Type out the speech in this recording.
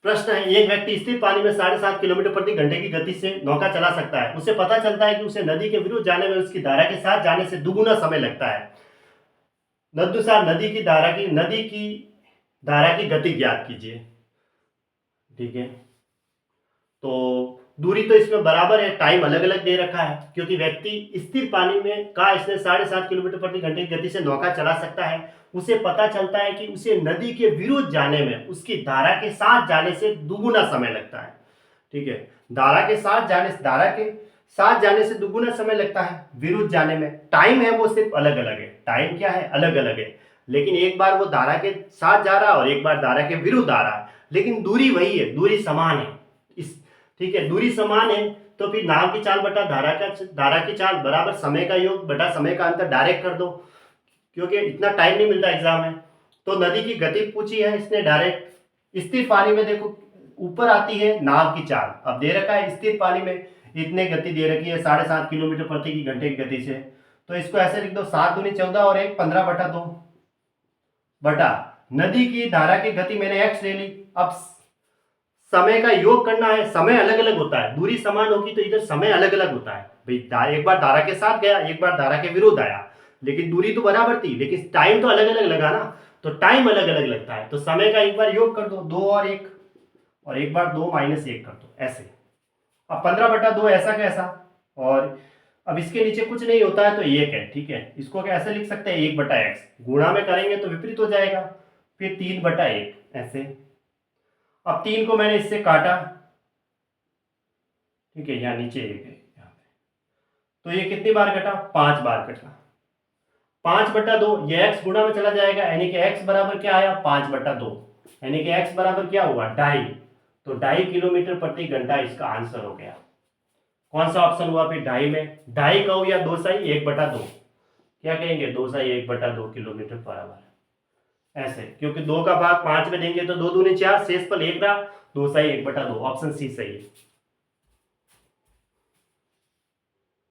प्रश्न है, एक व्यक्ति स्थिर पानी में 7.5 किलोमीटर प्रति घंटे की गति से नौका चला सकता है। उसे पता चलता है कि उसे नदी के विरुद्ध जाने में उसकी धारा के साथ जाने से दुगुना समय लगता है। तदनुसार नदी की धारा की गति ज्ञात कीजिए। ठीक है, तो दूरी तो इसमें बराबर है, टाइम अलग अलग दे रखा है, क्योंकि व्यक्ति स्थिर पानी में का इसने 7.5 किलोमीटर प्रति घंटे की गति से नौका चला सकता है। उसे पता चलता है कि उसे नदी के विरुद्ध जाने में उसकी धारा के साथ जाने से दुगुना समय लगता है। ठीक है, धारा के साथ जाने से दुगुना समय लगता है। विरुद्ध जाने में टाइम है वो सिर्फ अलग अलग है, टाइम क्या है, अलग अलग है, लेकिन एक बार वो धारा के साथ जा रहा है और एक बार धारा के विरुद्ध आ रहा है, लेकिन दूरी वही है, दूरी समान है। इस ठीक है, दूरी समान है तो फिर नाव की चाल बटा धारा की चाल बराबर समय का योग बटा समय का अंतर डायरेक्ट कर दो, क्योंकि इतना टाइम नहीं मिलता एग्जाम में। तो नदी की गति पूछी है इसने डायरेक्ट। स्थिर पानी में देखो ऊपर आती है नाव की चाल, अब दे रखा है स्थिर पानी में इतने गति दे रखी है 7.5 किलोमीटर प्रति घंटे की गति से, तो इसको ऐसे लिख दो 7 दूनी 14 और 1 15/2 बटा नदी की धारा की गति मैंने x ले ली। अब समय का योग करना है, समय अलग अलग होता है, दूरी समान होगी तो इधर समय अलग अलग होता है भाई, एक बार धारा के साथ गया एक बार धारा के विरुद्ध आया, लेकिन दूरी तो बराबर थी, लेकिन टाइम तो अलग अलग लगा ना, तो टाइम अलग अलग लगता है, तो समय का एक बार योग कर दो 2 और 1 और एक बार 2 - 1 कर दो ऐसे। अब 15/2 ऐसा कैसा, और अब इसके नीचे कुछ नहीं होता है तो 1 है। ठीक है, इसको कैसे लिख सकते हैं 1/x, गुणा में करेंगे तो विपरीत हो जाएगा, फिर 3/1 ऐसे। अब 3 को मैंने इससे काटा, ठीक है, यहाँ नीचे 1 है यहाँ पे, तो ये कितनी बार कटा, 5 बार कटा। 5/2 ये x गुणा में चला जाएगा, यानी कि x बराबर क्या आया 5/2, यानी कि x बराबर क्या हुआ 2.5, तो 2.5 किलोमीटर प्रति घंटा इसका आंसर हो गया। कौन सा ऑप्शन हुआ फिर 2.5 में, 2.5 कहो या 2 सही 1/2, क्या कहेंगे 2 सही 1/2 किलोमीटर पर आवर ऐसे, क्योंकि 2 का भाग 5 में देंगे तो 2 दूनी 4, शेष पर 1 रहा, 2 सही 1/2, ऑप्शन सी सही है।